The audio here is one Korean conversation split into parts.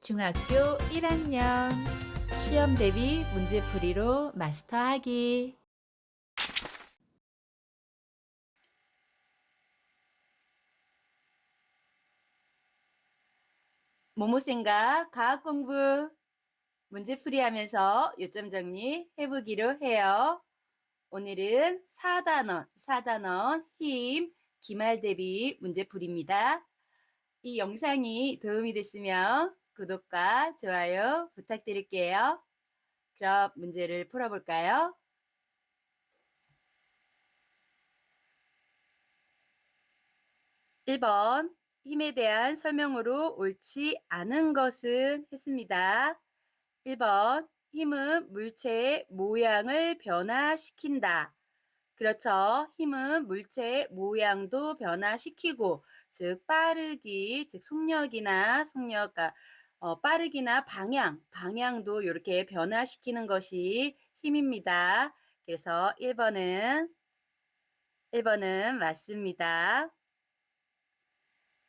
중학교 1학년 시험 대비 문제풀이로 마스터하기. 모모생과 과학 공부 문제풀이 하면서 요점 정리 해보기로 해요. 오늘은 4단원 힘 기말 대비 문제풀이입니다. 이 영상이 도움이 됐으면 구독과 좋아요 부탁드릴게요. 그럼 문제를 풀어볼까요? 1번 힘에 대한 설명으로 옳지 않은 것은 했습니다. 1번 힘은 물체의 모양을 변화시킨다. 그렇죠. 힘은 물체의 모양도 변화시키고 즉 빠르기, 즉 속력과 빠르기나 방향도 이렇게 변화시키는 것이 힘입니다. 그래서 1번은 맞습니다.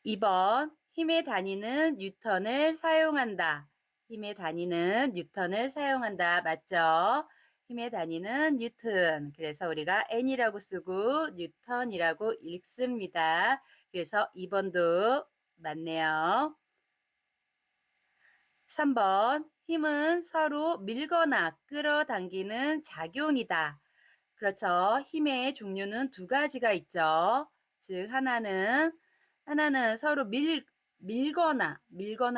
2번 힘의 단위는 뉴턴을 사용한다. 힘의 단위는 뉴턴을 사용한다. 맞죠? 힘의 단위는 뉴턴. 그래서 우리가 N이라고 쓰고 뉴턴이라고 읽습니다. 그래서 2번도 맞네요. 3번 힘은 서로 밀거나 끌어당기는 작용이다. 그렇죠. 힘의 종류는 두 가지가 있죠. 즉 하나는 서로 밀거나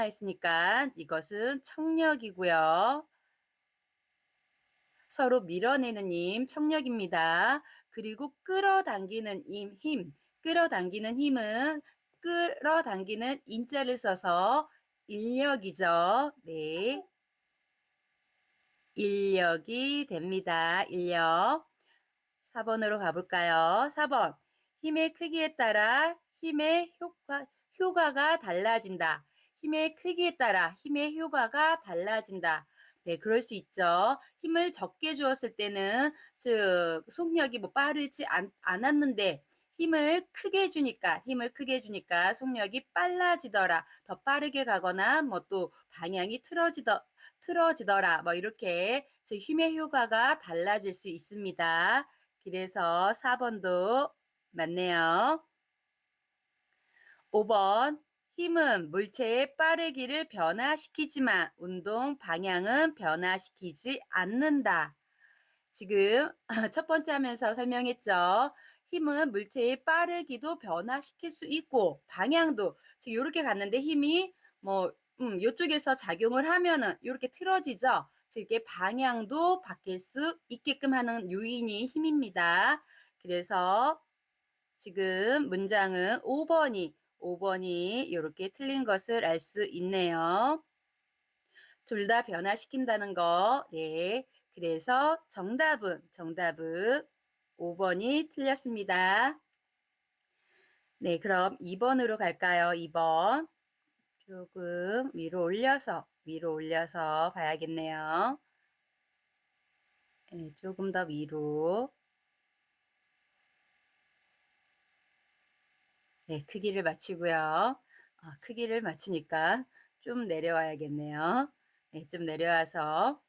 했으니까 이것은 청력이고요. 서로 밀어내는 힘, 청력입니다. 그리고 끌어당기는 끌어당기는 힘은 끌어당기는 인자를 써서 인력이죠. 네. 인력이 됩니다. 인력. 4번으로 가볼까요? 4번. 힘의 크기에 따라 힘의 효과가 달라진다. 힘의 크기에 따라 힘의 효과가 달라진다. 네, 그럴 수 있죠. 힘을 적게 주었을 때는, 즉, 속력이 빠르지 않았는데, 힘을 크게 주니까 속력이 빨라지더라. 더 빠르게 가거나, 또 방향이 틀어지더라. 이렇게, 즉, 힘의 효과가 달라질 수 있습니다. 그래서 4번도 맞네요. 5번 힘은 물체의 빠르기를 변화시키지만 운동 방향은 변화시키지 않는다. 지금 첫 번째 하면서 설명했죠. 힘은 물체의 빠르기도 변화시킬 수 있고 방향도 지금 이렇게 갔는데 힘이 이쪽에서 작용을 하면은 이렇게 틀어지죠. 즉 이게 방향도 바뀔 수 있게끔 하는 요인이 힘입니다. 그래서 지금 문장은 5번이 이렇게 틀린 것을 알 수 있네요. 둘 다 변화시킨다는 거. 네. 그래서 정답은 5번이 틀렸습니다. 네, 그럼 2번으로 갈까요? 2번. 조금 위로 올려서 봐야겠네요. 네, 조금 더 위로. 네, 크기를 맞추고요. 크기를 맞추니까 좀 내려와야겠네요. 네, 좀 내려와서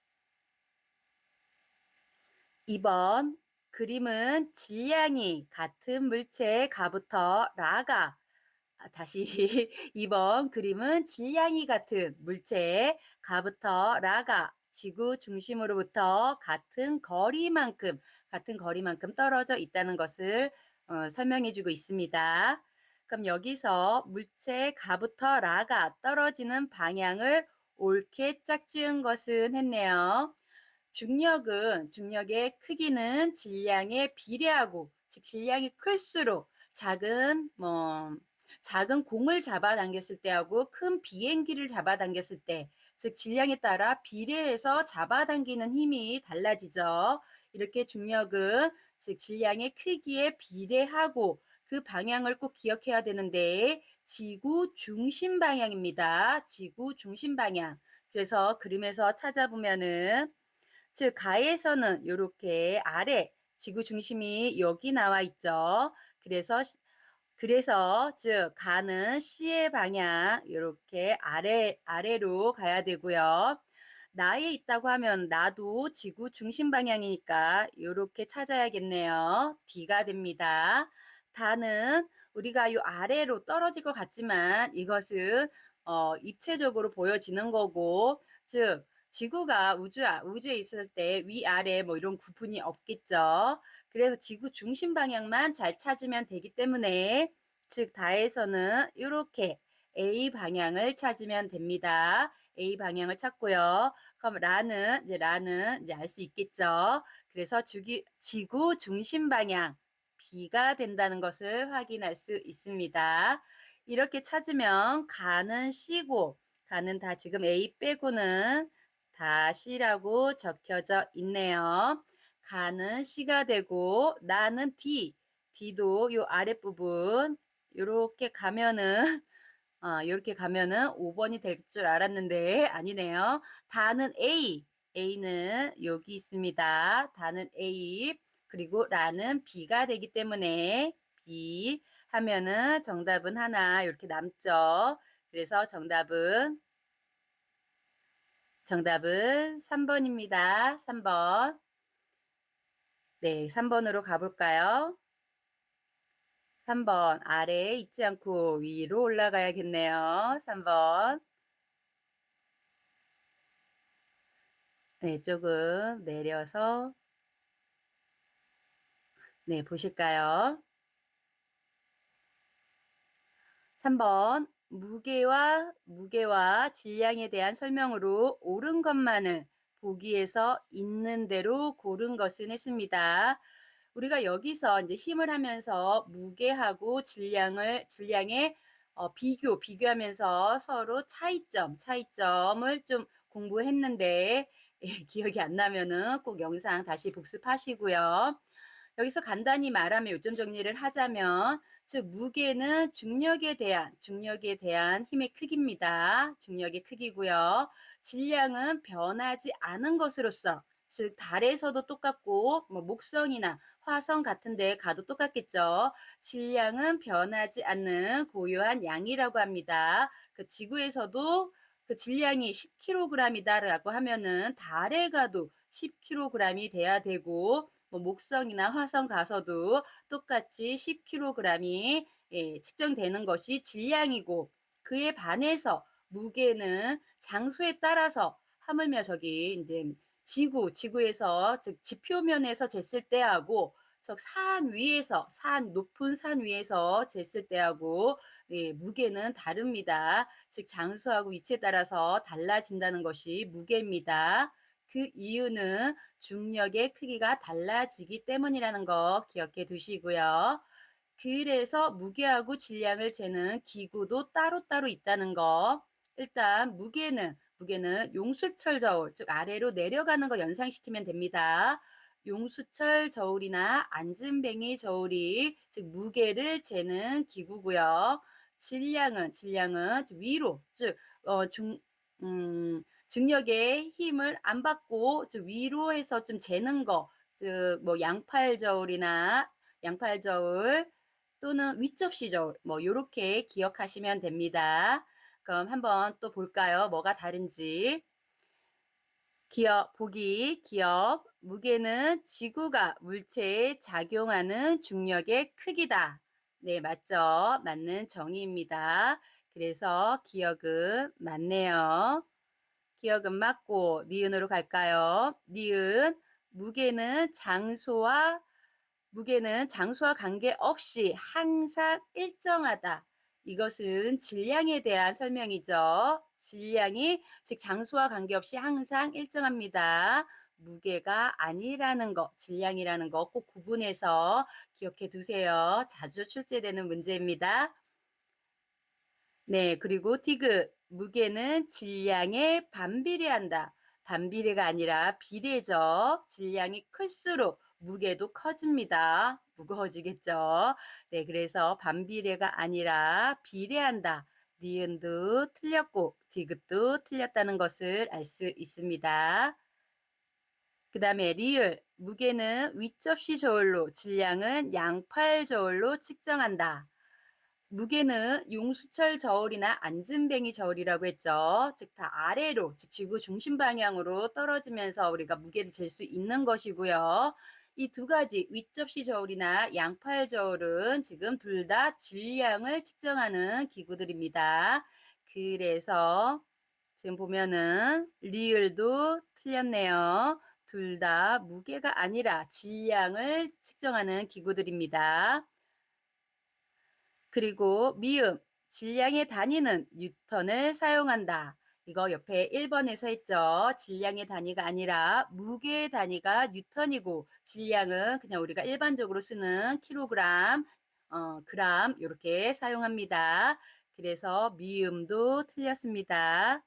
2번 그림은 질량이 같은 물체의 가부터 라가 다시 2번 그림은 질량이 같은 물체의 가부터 라가 지구 중심으로부터 같은 거리만큼 떨어져 있다는 것을 설명해 주고 있습니다. 그럼 여기서 물체의 가부터 라가 떨어지는 방향을 옳게 짝지은 것은 했네요. 중력의 크기는 질량에 비례하고, 즉 질량이 클수록 작은 공을 잡아당겼을 때하고 큰 비행기를 잡아당겼을 때, 즉 질량에 따라 비례해서 잡아당기는 힘이 달라지죠. 이렇게 중력은 즉 질량의 크기에 비례하고 그 방향을 꼭 기억해야 되는데 지구 중심 방향입니다. 지구 중심 방향. 그래서 그림에서 찾아보면은 즉 가에서는 이렇게 아래 지구 중심이 여기 나와 있죠. 그래서 그래서 즉 가는 C의 방향 요렇게 아래로 가야 되고요. 나에 있다고 하면 나도 지구 중심 방향이니까 요렇게 찾아야겠네요. D가 됩니다. 다는 우리가 요 아래로 떨어질 것 같지만 이것은 입체적으로 보여지는 거고 즉 지구가 우주에 있을 때 위아래 뭐 이런 구분이 없겠죠. 그래서 지구 중심 방향만 잘 찾으면 되기 때문에 즉 다에서는 이렇게 A 방향을 찾으면 됩니다. A 방향을 찾고요. 그럼 라는 이제 알 수 있겠죠. 그래서 지구 중심 방향 B가 된다는 것을 확인할 수 있습니다. 이렇게 찾으면 가는 C고 가는 다 지금 A 빼고는 다 C라고 적혀져 있네요. 가는 C가 되고 나는 D도 요 아랫부분 요렇게 가면은 요렇게 가면은 5번이 될 줄 알았는데 아니네요. 다는 A는 여기 있습니다. 다는 A 그리고 라는 B가 되기 때문에 B 하면은 정답은 하나 이렇게 남죠. 그래서 정답은 3번입니다. 3번. 네, 3번으로 가볼까요? 3번 아래에 있지 않고 위로 올라가야겠네요. 3번. 네, 조금 내려서 네, 보실까요? 3번 무게와 질량에 대한 설명으로 옳은 것만을 보기에서 있는 대로 고른 것은 했습니다. 우리가 여기서 이제 힘을 하면서 무게하고 질량의 비교하면서 서로 차이점을 좀 공부했는데 예, 기억이 안 나면은 꼭 영상 다시 복습하시고요. 여기서 간단히 말하면 요점 정리를 하자면 즉 무게는 중력에 대한 힘의 크기입니다. 중력의 크기고요. 질량은 변하지 않은 것으로서 즉 달에서도 똑같고 뭐 목성이나 화성 같은 데 가도 똑같겠죠. 질량은 변하지 않는 고유한 양이라고 합니다. 그 지구에서도 그 질량이 10kg이다라고 하면은 달에 가도 10kg이 돼야 되고 뭐 목성이나 화성 가서도 똑같이 10kg이 측정되는 것이 질량이고 그에 반해서 무게는 장소에 따라서 하물며 저기 이제 지구에서 즉 지표면에서 쟀을 때하고 높은 산 위에서 쟀을 때하고 무게는 다릅니다. 즉 장소하고 위치에 따라서 달라진다는 것이 무게입니다. 그 이유는 중력의 크기가 달라지기 때문이라는 거 기억해 두시고요. 그래서 무게하고 질량을 재는 기구도 따로따로 있다는 거. 일단 무게는 용수철 저울, 즉 아래로 내려가는 거 연상시키면 됩니다. 용수철 저울이나 안진뱅이 저울이 즉 무게를 재는 기구고요. 질량은 위로, 즉 중력의 힘을 안 받고 즉 위로 해서 좀 재는 거, 즉 뭐 양팔 저울 또는 윗접시 저울 뭐 요렇게 기억하시면 됩니다. 그럼 한번 또 볼까요? 뭐가 다른지. 기억. 무게는 지구가 물체에 작용하는 중력의 크기다. 네, 맞죠? 맞는 정의입니다. 그래서 기억은 맞네요. 기억은 맞고 니은으로 갈까요? 니은 무게는 장소와 관계없이 항상 일정하다. 이것은 질량에 대한 설명이죠. 즉 장소와 관계없이 항상 일정합니다. 무게가 아니라는 거, 질량이라는 거 꼭 구분해서 기억해 두세요. 자주 출제되는 문제입니다. 네, 그리고 디귿. 무게는 질량에 반비례한다. 반비례가 아니라 비례죠. 질량이 클수록 무게도 커집니다. 무거워지겠죠. 네, 그래서 반비례가 아니라 비례한다. 니은도 틀렸고 디귿도 틀렸다는 것을 알 수 있습니다. 그 다음에 리을. 무게는 윗접시 저울로, 질량은 양팔 저울로 측정한다. 무게는 용수철 저울이나 안진뱅이 저울이라고 했죠. 즉 다 아래로, 즉 지구 중심 방향으로 떨어지면서 우리가 무게를 잴 수 있는 것이고요. 이 두 가지 윗접시 저울이나 양팔 저울은 지금 둘 다 질량을 측정하는 기구들입니다. 그래서 지금 보면은 리을도 틀렸네요. 둘 다 무게가 아니라 질량을 측정하는 기구들입니다. 그리고 미음, 질량의 단위는 뉴턴을 사용한다. 이거 옆에 1번에서 했죠. 질량의 단위가 아니라 무게의 단위가 뉴턴이고 질량은 그냥 우리가 일반적으로 쓰는 킬로그램, 그램 이렇게 사용합니다. 그래서 미음도 틀렸습니다.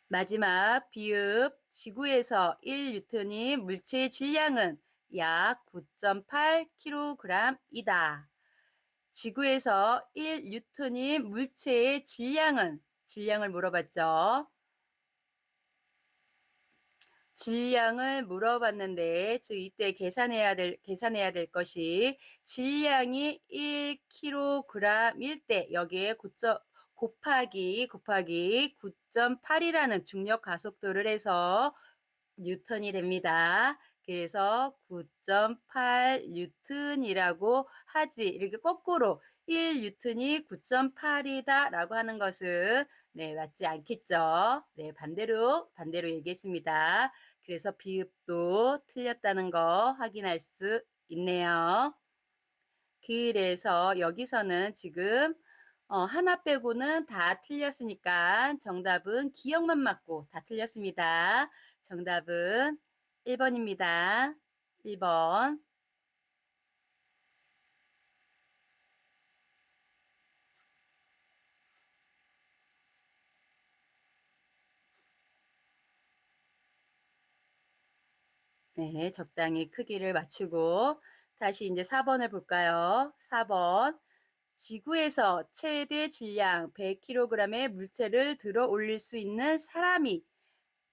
마지막 비읍 지구에서 1뉴턴인 물체의 질량은 약 9.8kg이다. 지구에서 1뉴턴인 물체의 질량을 물어봤죠. 질량을 물어봤는데 즉 이때 계산해야 될 것이 질량이 1kg일 때 여기에 곱하기 9.8이라는 중력 가속도를 해서 뉴턴이 됩니다. 그래서 9.8 뉴턴이라고 하지. 이렇게 거꾸로 1뉴턴이 9.8이다 라고 하는 것은 네, 맞지 않겠죠. 네, 반대로 얘기했습니다. 그래서 비읍도 틀렸다는 거 확인할 수 있네요. 그래서 여기서는 지금 하나 빼고는 다 틀렸으니까 정답은 기억만 맞고 다 틀렸습니다. 정답은 1번입니다. 1번. 네, 적당히 크기를 맞추고 다시 이제 4번을 볼까요? 4번. 지구에서 최대 질량 100kg의 물체를 들어 올릴 수 있는 사람이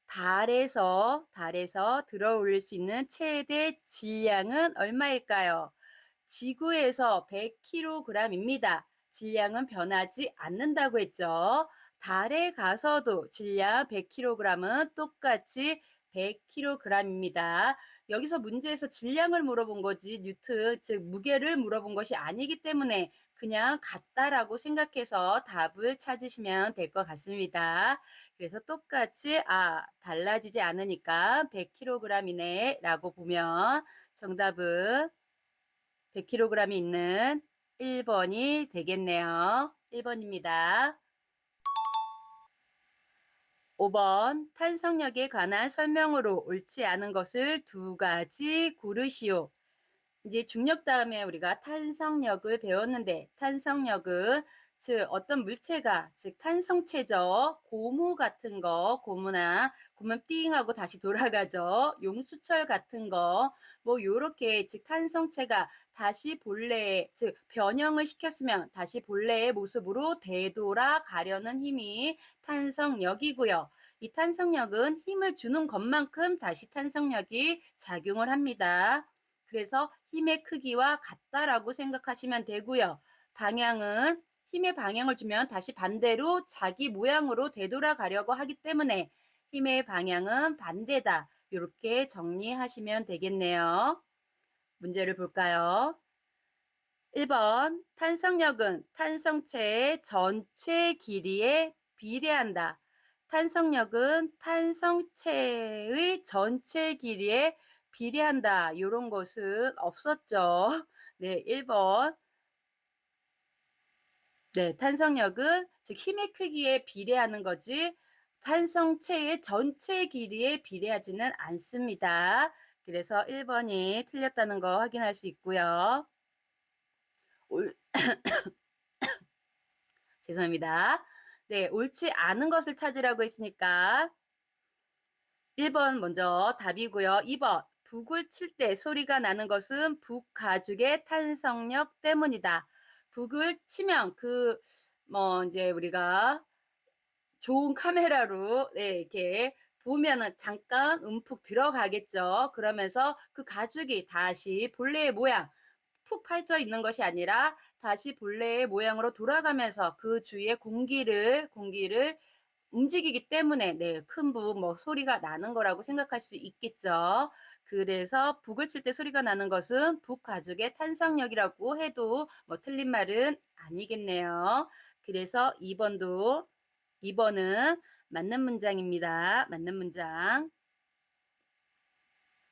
달에서 들어 올릴 수 있는 최대 질량은 얼마일까요? 지구에서 100kg입니다. 질량은 변하지 않는다고 했죠. 달에 가서도 질량 100kg은 똑같이 100kg입니다. 여기서 문제에서 질량을 물어본 거지 뉴튼, 즉 무게를 물어본 것이 아니기 때문에 그냥 같다라고 생각해서 답을 찾으시면 될 것 같습니다. 그래서 똑같이 달라지지 않으니까 100kg이네 라고 보면 정답은 100kg이 있는 1번이 되겠네요. 1번입니다. 5번 탄성력에 관한 설명으로 옳지 않은 것을 두 가지 고르시오. 이제 중력 다음에 우리가 탄성력을 배웠는데 탄성력은 즉 어떤 물체가 즉 탄성체죠. 고무 같은 거 고무면 띵 하고 다시 돌아가죠. 용수철 같은 거 뭐 요렇게 즉 탄성체가 다시 본래의 즉 변형을 시켰으면 다시 본래의 모습으로 되돌아가려는 힘이 탄성력이고요. 이 탄성력은 힘을 주는 것만큼 다시 탄성력이 작용을 합니다. 그래서 힘의 크기와 같다라고 생각하시면 되고요. 방향은 힘의 방향을 주면 다시 반대로 자기 모양으로 되돌아가려고 하기 때문에 힘의 방향은 반대다. 이렇게 정리하시면 되겠네요. 문제를 볼까요? 1번 탄성력은 탄성체의 전체 길이에 비례한다. 탄성력은 탄성체의 전체 길이에 비례한다. 이런 것은 없었죠. 네, 1번. 네, 탄성력은 즉 힘의 크기에 비례하는 거지 탄성체의 전체 길이에 비례하지는 않습니다. 그래서 1번이 틀렸다는 거 확인할 수 있고요. 죄송합니다. 네, 옳지 않은 것을 찾으라고 했으니까 1번 먼저 답이고요. 2번 북을 칠 때 소리가 나는 것은 북 가죽의 탄성력 때문이다. 북을 치면 이제 우리가 좋은 카메라로 이렇게 보면은 잠깐 움푹 들어가겠죠. 그러면서 그 가죽이 다시 본래의 모양 푹 파져 있는 것이 아니라 다시 본래의 모양으로 돌아가면서 그 주위에 공기를 움직이기 때문에 네, 큰 북, 뭐 소리가 나는 거라고 생각할 수 있겠죠. 그래서 북을 칠 때 소리가 나는 것은 북 가죽의 탄성력이라고 해도 뭐 틀린 말은 아니겠네요. 그래서 2번은 맞는 문장입니다. 맞는 문장.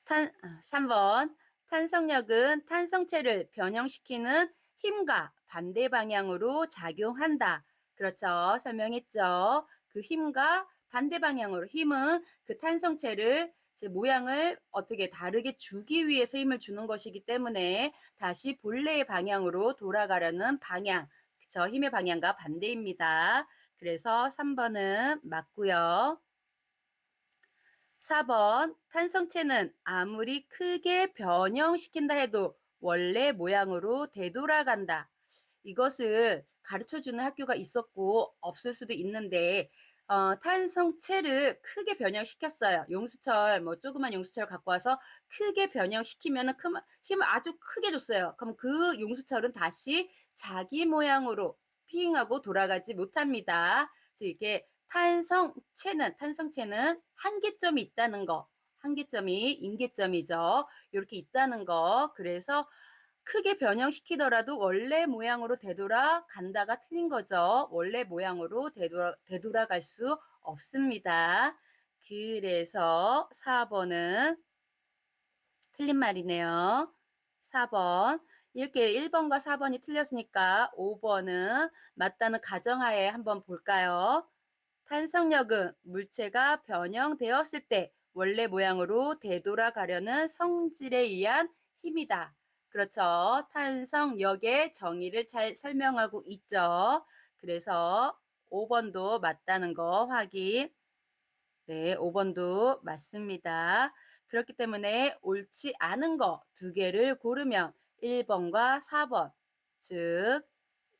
3번 탄성력은 탄성체를 변형시키는 힘과 반대 방향으로 작용한다. 그렇죠. 설명했죠. 그 힘과 반대 방향으로 힘은 그 탄성체를 모양을 어떻게 다르게 주기 위해서 힘을 주는 것이기 때문에 다시 본래의 방향으로 돌아가려는 방향. 그쵸. 힘의 방향과 반대입니다. 그래서 3번은 맞고요. 4번 탄성체는 아무리 크게 변형시킨다 해도 원래 모양으로 되돌아간다. 이것을 가르쳐주는 학교가 있었고 없을 수도 있는데 탄성체를 크게 변형시켰어요. 용수철 뭐 조그만 용수철 갖고 와서 크게 변형시키면 힘을 아주 크게 줬어요. 그럼 그 용수철은 다시 자기 모양으로 피잉하고 돌아가지 못합니다. 즉 이게 탄성체는 한계점이 있다는 거. 한계점이 임계점이죠. 이렇게 있다는 거. 그래서 크게 변형시키더라도 원래 모양으로 되돌아간다가 틀린 거죠. 원래 모양으로 되돌아갈 수 없습니다. 그래서 4번은 틀린 말이네요. 4번. 이렇게 1번과 4번이 틀렸으니까 5번은 맞다는 가정하에 한번 볼까요? 탄성력은 물체가 변형되었을 때 원래 모양으로 되돌아가려는 성질에 의한 힘이다. 그렇죠. 탄성력의 정의를 잘 설명하고 있죠. 그래서 5번도 맞다는 거 확인. 네, 5번도 맞습니다. 그렇기 때문에 옳지 않은 거 두 개를 고르면 1번과 4번, 즉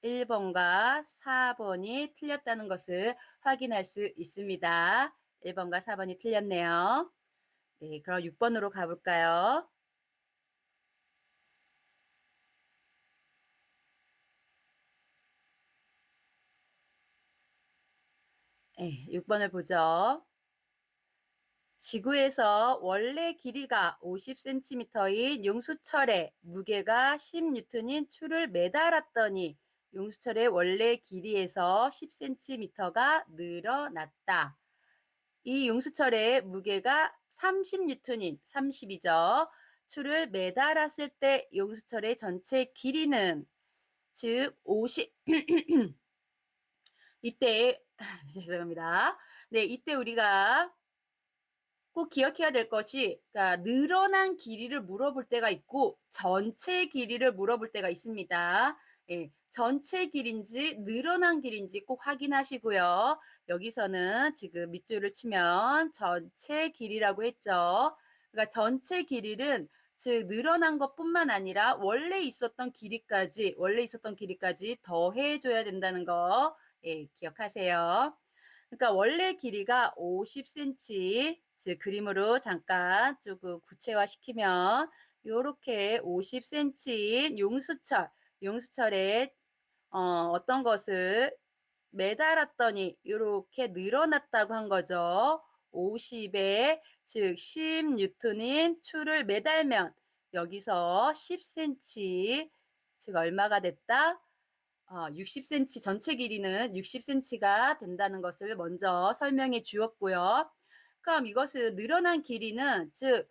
1번과 4번이 틀렸다는 것을 확인할 수 있습니다. 1번과 4번이 틀렸네요. 네, 그럼 6번으로 가볼까요? 네, 6번을 보죠. 지구에서 원래 길이가 50cm인 용수철에 무게가 10N인 추를 매달았더니 용수철의 원래 길이에서 10cm가 늘어났다. 이 용수철의 무게가 30N인 30이죠. 추를 매달았을 때 용수철의 전체 길이는 즉 50, 이때 죄송합니다. 네, 이때 우리가 꼭 기억해야 될 것이 그러니까 늘어난 길이를 물어볼 때가 있고 전체 길이를 물어볼 때가 있습니다. 예, 전체 길인지 늘어난 길인지 꼭 확인하시고요. 여기서는 지금 밑줄을 치면 전체 길이라고 했죠. 그러니까 전체 길이는 즉 늘어난 것뿐만 아니라 원래 있었던 길이까지 더해 줘야 된다는 거 예, 기억하세요. 그러니까 원래 길이가 50cm, 즉 그림으로 잠깐 조금 구체화시키면 요렇게 50cm인 용수철에 어떤 것을 매달았더니 요렇게 늘어났다고 한 거죠. 50에 즉 10N인 추를 매달면 여기서 10cm 즉 얼마가 됐다? 60cm 전체 길이는 60cm가 된다는 것을 먼저 설명해 주었고요. 그럼 이것을 늘어난 길이는 즉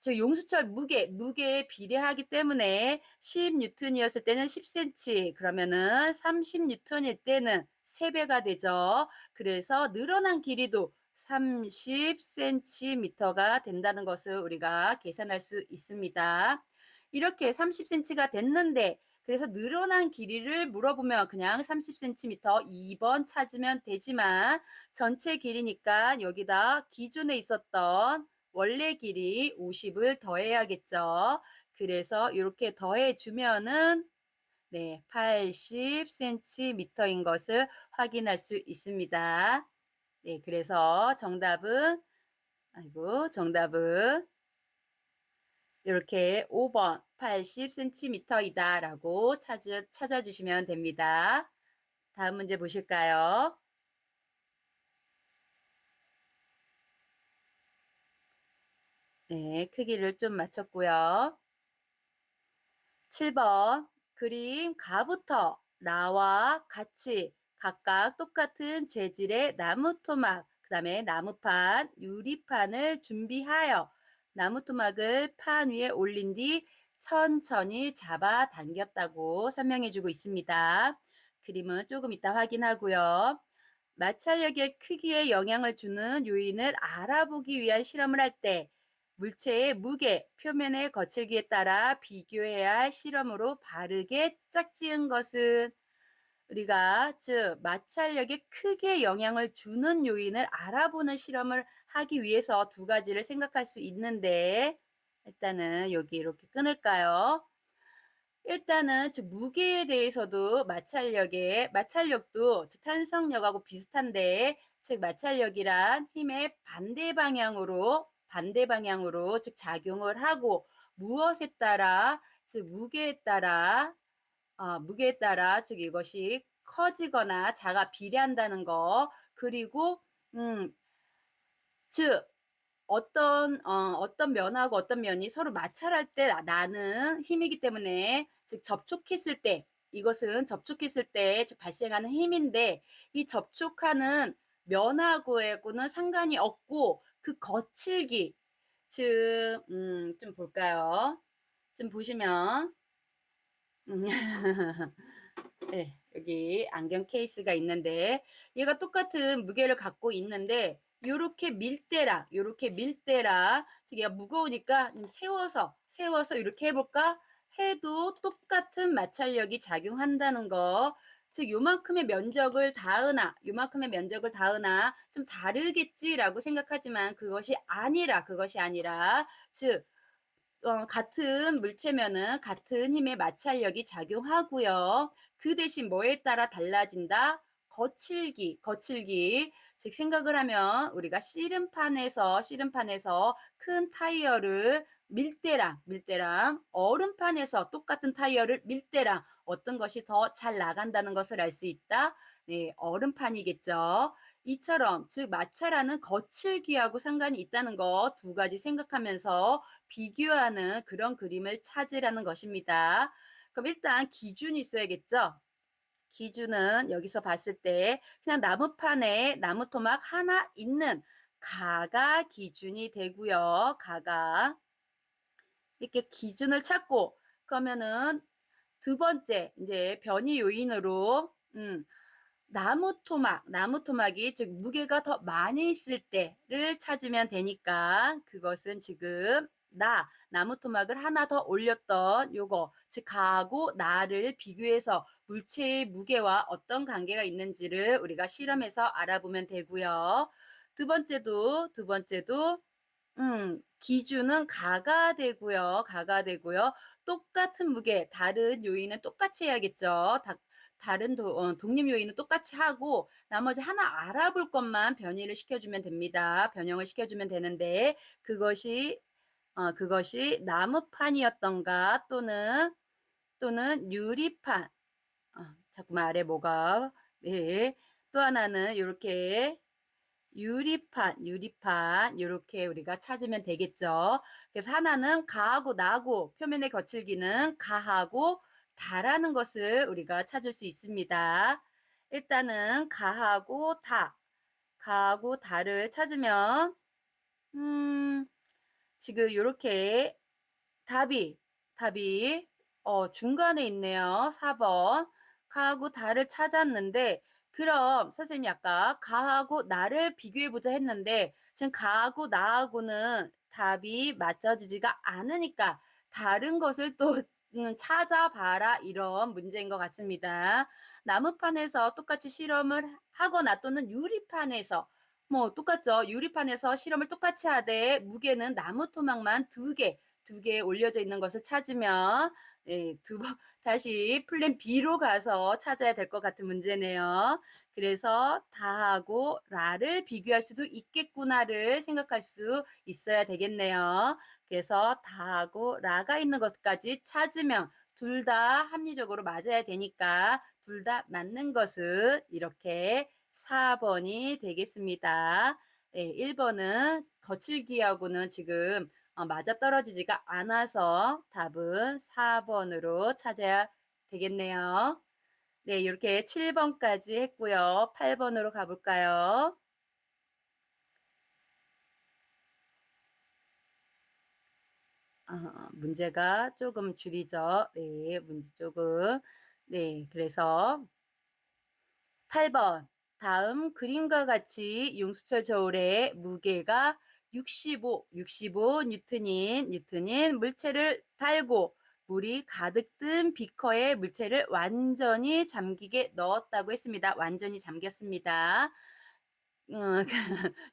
용수철 무게에 비례하기 때문에 10N이었을 때는 10cm, 그러면은 30N일 때는 3배가 되죠. 그래서 늘어난 길이도 30cm가 된다는 것을 우리가 계산할 수 있습니다. 이렇게 30cm가 됐는데 그래서 늘어난 길이를 물어보면 그냥 30cm 2번 찾으면 되지만 전체 길이니까 여기다 기준에 있었던 원래 길이 50을 더해야겠죠. 그래서 이렇게 더해주면은 네, 80cm인 것을 확인할 수 있습니다. 네, 그래서 정답은 이렇게 5번 80cm이다라고 찾아주시면 됩니다. 다음 문제 보실까요? 네, 크기를 좀 맞췄고요. 7번 그림 가부터 나와 같이 각각 똑같은 재질의 나무 토막, 그 다음에 나무판, 유리판을 준비하여 나무 토막을 판 위에 올린 뒤 천천히 잡아 당겼다고 설명해 주고 있습니다. 그림은 조금 이따 확인하고요. 마찰력의 크기에 영향을 주는 요인을 알아보기 위한 실험을 할 때 물체의 무게, 표면의 거칠기에 따라 비교해야 할 실험으로 바르게 짝지은 것은 우리가 즉 마찰력의 크게 영향을 주는 요인을 알아보는 실험을 하기 위해서 두 가지를 생각할 수 있는데 일단은 여기 이렇게 끊을까요? 일단은 즉 무게에 대해서도 마찰력도 즉 탄성력하고 비슷한데 즉 마찰력이란 힘의 반대 방향으로 즉 작용을 하고 무엇에 따라 즉 무게에 따라 즉 이것이 커지거나 비례한다는 거 그리고 음, 즉 어떤 면하고 어떤 면이 서로 마찰할 때 나는 힘이기 때문에 즉 접촉했을 때 이것은 접촉했을 때 즉 발생하는 힘인데 이 접촉하는 면하고는 상관이 없고 그 거칠기 즉 좀 볼까요? 좀 보시면 음, 네, 여기 안경 케이스가 있는데 얘가 똑같은 무게를 갖고 있는데 요렇게 밀대라 즉 얘가 무거우니까 세워서 이렇게 해볼까 해도 똑같은 마찰력이 작용한다는 거. 즉 요만큼의 면적을 닿으나 좀 다르겠지라고 생각하지만 그것이 아니라 즉 같은 물체면은 같은 힘의 마찰력이 작용하고요. 그 대신 뭐에 따라 달라진다? 거칠기. 즉 생각을 하면 우리가 씨름판에서 큰 타이어를 밀대랑 얼음판에서 똑같은 타이어를 밀대랑 어떤 것이 더 잘 나간다는 것을 알 수 있다. 네, 얼음판이겠죠. 이처럼 즉 마찰하는 거칠기하고 상관이 있다는 거 두 가지 생각하면서 비교하는 그런 그림을 찾으라는 것입니다. 그럼 일단 기준이 있어야겠죠? 기준은 여기서 봤을 때 그냥 나무판에 나무 토막 하나 있는 가가 기준이 되고요. 가가 이렇게 기준을 찾고 그러면은 두 번째 이제 변이 요인으로 나무 토막이 즉 무게가 더 많이 있을 때를 찾으면 되니까 그것은 지금 나무 토막을 하나 더 올렸던 요거 즉 가하고 나를 비교해서 물체의 무게와 어떤 관계가 있는지를 우리가 실험해서 알아보면 되고요. 두 번째도 기준은 가가 되고요. 똑같은 무게, 다른 요인은 똑같이 해야겠죠. 다른 독립 요인은 똑같이 하고 나머지 하나 알아볼 것만 변이를 시켜주면 됩니다. 변형을 시켜주면 되는데 그것이 나무판이었던가 또는 유리판. 자꾸만 아래 뭐가 네. 또 하나는 이렇게 유리판 이렇게 우리가 찾으면 되겠죠. 그래서 하나는 가하고 나고 표면의 거칠기는 가하고 다라는 것을 우리가 찾을 수 있습니다. 일단은 가하고 다를 찾으면 지금 이렇게 답이 중간에 있네요. 4번. 가하고 다를 찾았는데 그럼 선생님이 아까 가하고 나를 비교해 보자 했는데 지금 가하고 나하고는 답이 맞춰지지가 않으니까 다른 것을 또 찾아봐라 이런 문제인 것 같습니다. 나무판에서 똑같이 실험을 하거나 또는 유리판에서 뭐 똑같죠. 유리판에서 실험을 똑같이 하되 무게는 나무 토막만 2개 두 개 올려져 있는 것을 찾으면 네, 다시 플랜 B로 가서 찾아야 될 것 같은 문제네요. 그래서 다하고 라를 비교할 수도 있겠구나를 생각할 수 있어야 되겠네요. 그래서 다하고 라가 있는 것까지 찾으면 둘 다 합리적으로 맞아야 되니까 둘 다 맞는 것은 이렇게 4번이 되겠습니다. 네, 1번은 거칠기하고는 지금 맞아떨어지지가 않아서 답은 4번으로 찾아야 되겠네요. 네, 이렇게 7번까지 했고요. 8번으로 가볼까요? 문제가 조금 줄이죠. 네, 문제 조금. 네, 그래서 8번. 다음 그림과 같이 용수철 저울의 무게가 65 뉴튼인 물체를 달고 물이 가득 든 비커에 물체를 완전히 잠기게 넣었다고 했습니다. 완전히 잠겼습니다.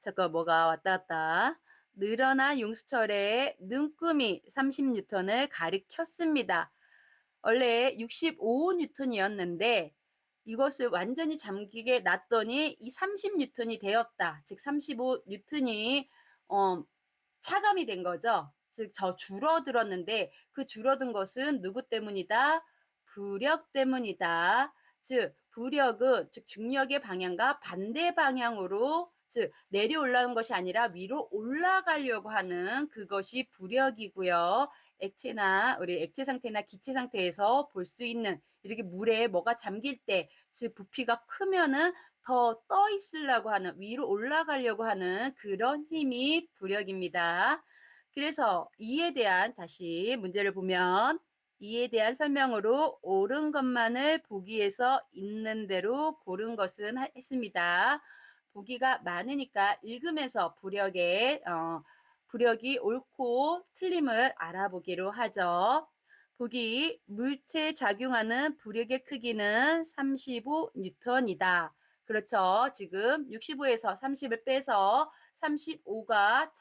잠깐 뭐가 왔다 갔다. 늘어난 용수철의 눈금이 30뉴턴을 가리켰습니다. 원래 65뉴턴이었는데 이것을 완전히 잠기게 놨더니 이 30뉴턴이 되었다. 즉 35뉴턴이 차감이 된 거죠. 즉 저 줄어들었는데 그 줄어든 것은 누구 때문이다? 부력 때문이다. 즉 부력은 즉 중력의 방향과 반대 방향으로 즉 내려 올라오는 것이 아니라 위로 올라가려고 하는 그것이 부력이고요. 액체나 우리 액체 상태나 기체 상태에서 볼 수 있는 이렇게 물에 뭐가 잠길 때 즉 부피가 크면은 더 떠 있으려고 하는 위로 올라가려고 하는 그런 힘이 부력입니다. 그래서 이에 대한 다시 문제를 보면 이에 대한 설명으로 옳은 것만을 보기에서 있는 대로 고른 것은 했습니다. 보기가 많으니까 읽으면서 부력이 옳고 틀림을 알아보기로 하죠. 보기 물체에 작용하는 부력의 크기는 35뉴턴이다. 그렇죠. 지금 65에서 30을 빼서 35가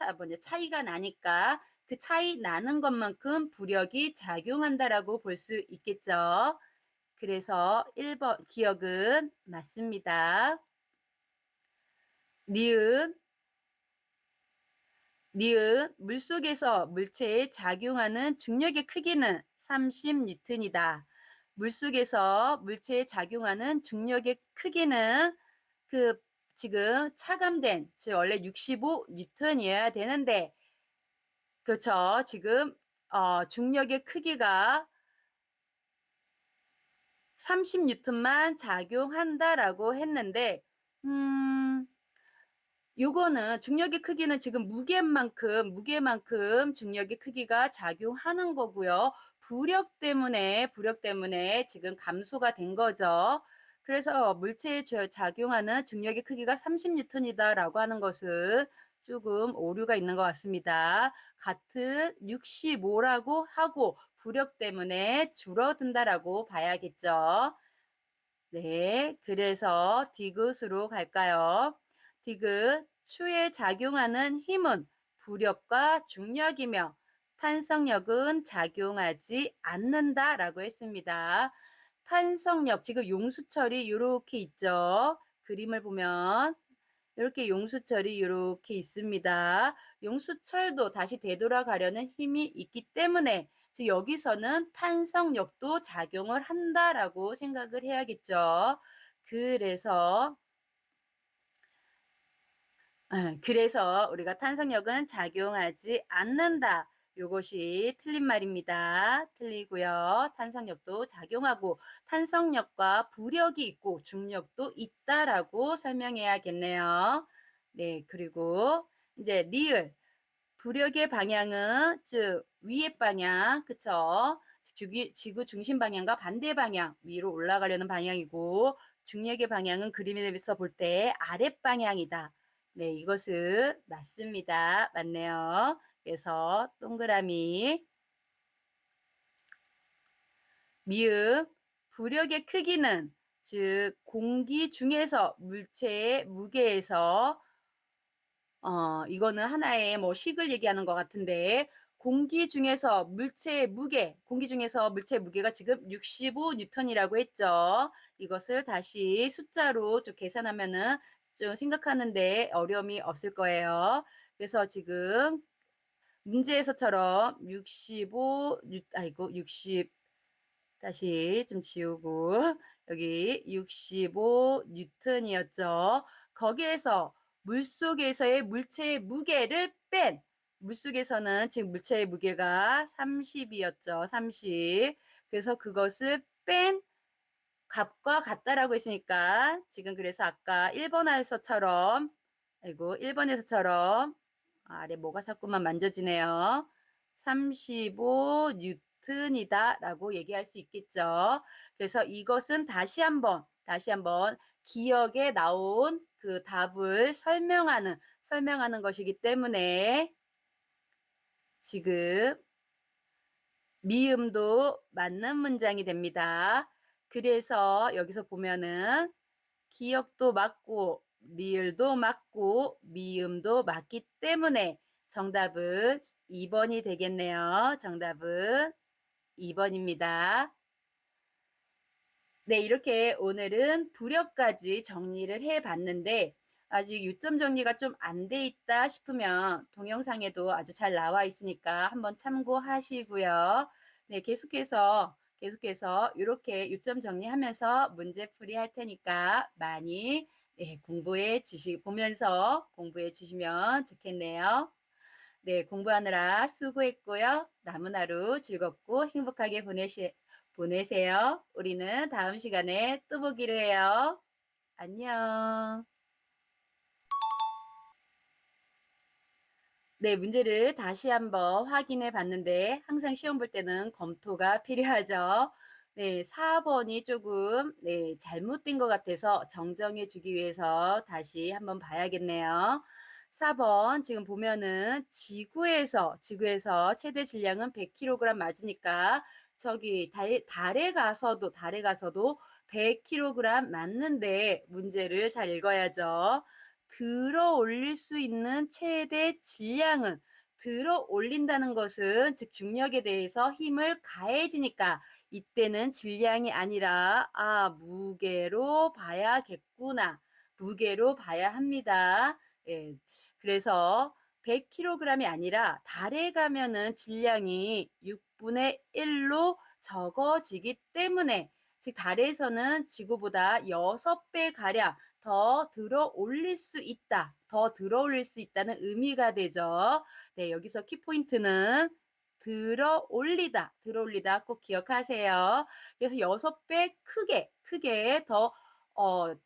차이가 나니까 그 차이 나는 것만큼 부력이 작용한다라고 볼 수 있겠죠. 그래서 1번 기억은 맞습니다. 니은 물속에서 물체에 작용하는 중력의 크기는 30뉴턴이다. 물속에서 물체에 작용하는 중력의 크기는 그 지금 차감된 즉 원래 65뉴턴이어야 되는데 그렇죠. 지금 중력의 크기가 30뉴턴만 작용한다라고 했는데 요거는 중력의 크기는 지금 무게만큼 중력의 크기가 작용하는 거고요. 부력 때문에 지금 감소가 된 거죠. 그래서 물체에 작용하는 중력의 크기가 30뉴턴이다라고 하는 것은 조금 오류가 있는 것 같습니다. 같은 65라고 하고 부력 때문에 줄어든다라고 봐야겠죠. 네, 그래서 디귿으로 갈까요? 디귿, 추에 작용하는 힘은 부력과 중력이며 탄성력은 작용하지 않는다라고 했습니다. 탄성력, 지금 용수철이 이렇게 있죠. 그림을 보면 이렇게 용수철이 이렇게 있습니다. 용수철도 다시 되돌아가려는 힘이 있기 때문에 즉 여기서는 탄성력도 작용을 한다라고 생각을 해야겠죠. 그래서 그래서 우리가 탄성력은 작용하지 않는다. 요것이 틀린 말입니다. 틀리고요. 탄성력도 작용하고 탄성력과 부력이 있고 중력도 있다라고 설명해야겠네요. 네, 그리고 이제 리을 부력의 방향은 즉 위의 방향, 그쵸? 지구 중심 방향과 반대 방향, 위로 올라가려는 방향이고 중력의 방향은 그림에서 볼 때 아랫 방향이다. 네, 이것은 맞습니다. 맞네요. 그래서 동그라미 미음 부력의 크기는 즉 공기 중에서 물체의 무게에서 이거는 하나의 뭐 식을 얘기하는 것 같은데 공기 중에서 물체의 무게, 공기 중에서 물체의 무게가 지금 65 뉴턴이라고 했죠. 이것을 다시 숫자로 좀 계산하면은 좀 생각하는데 어려움이 없을 거예요. 그래서 지금 문제에서처럼 65 아이고 60 다시 좀 지우고 여기 65 뉴턴이었죠. 거기에서 물속에서의 물체의 무게를 뺀 물속에서는 지금 물체의 무게가 30이었죠. 30. 그래서 그것을 뺀 값과 같다라고 했으니까 지금 그래서 아까 1번에서처럼 아이고 1번에서처럼 아래 뭐가 자꾸만 만져지네요. 35 뉴턴이다 라고 얘기할 수 있겠죠. 그래서 이것은 다시 한번 기억에 나온 그 답을 설명하는 것이기 때문에 지금 미음도 맞는 문장이 됩니다. 그래서 여기서 보면은 기억도 맞고 리을도 맞고 미음도 맞기 때문에 정답은 2번이 되겠네요. 정답은 2번입니다. 네, 이렇게 오늘은 부력까지 정리를 해봤는데 아직 유점 정리가 좀 안 돼 있다 싶으면 동영상에도 아주 잘 나와 있으니까 한번 참고하시고요. 네, 계속해서 이렇게 유점 정리하면서 문제풀이 할 테니까 많이 네, 보면서 공부해 주시면 좋겠네요. 네, 공부하느라 수고했고요. 남은 하루 즐겁고 행복하게 보내세요. 우리는 다음 시간에 또 보기로 해요. 안녕. 네, 문제를 다시 한번 확인해 봤는데 항상 시험 볼 때는 검토가 필요하죠. 네, 4번이 조금 네, 잘못된 것 같아서 정정해 주기 위해서 다시 한번 봐야겠네요. 4번 지금 보면은 지구에서 최대 질량은 100kg 맞으니까 저기 달에 가서도 100kg 맞는데 문제를 잘 읽어야죠. 들어 올릴 수 있는 최대 질량은 들어 올린다는 것은 즉 중력에 대해서 힘을 가해지니까 이때는 질량이 아니라 무게로 봐야겠구나. 무게로 봐야 합니다. 예. 그래서 100kg이 아니라 달에 가면은 질량이 6분의 1로 적어지기 때문에 즉 달에서는 지구보다 6배 가량 더 들어 올릴 수 있다. 더 들어 올릴 수 있다는 의미가 되죠. 네, 여기서 키포인트는 들어 올리다 꼭 기억하세요. 그래서 6배 크게 더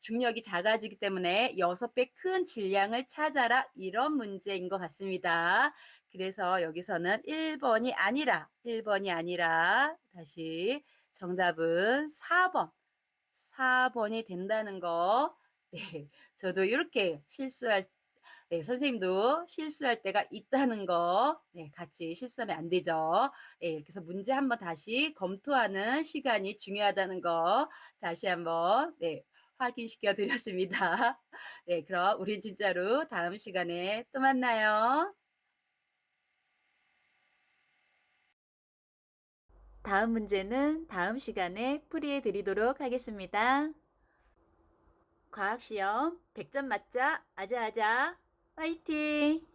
중력이 작아지기 때문에 6배 큰 질량을 찾아라. 이런 문제인 것 같습니다. 그래서 여기서는 1번이 아니라 다시 정답은 4번이 된다는 거. 네, 저도 이렇게 네, 선생님도 실수할 때가 있다는 거, 네, 같이 실수하면 안 되죠. 네, 그래서 문제 한번 다시 검토하는 시간이 중요하다는 거 다시 한번, 네, 확인시켜 드렸습니다. 네, 그럼 우린 진짜로 다음 시간에 또 만나요. 다음 문제는 다음 시간에 풀이해 드리도록 하겠습니다. 과학시험 100점 맞자 아자아자 화이팅!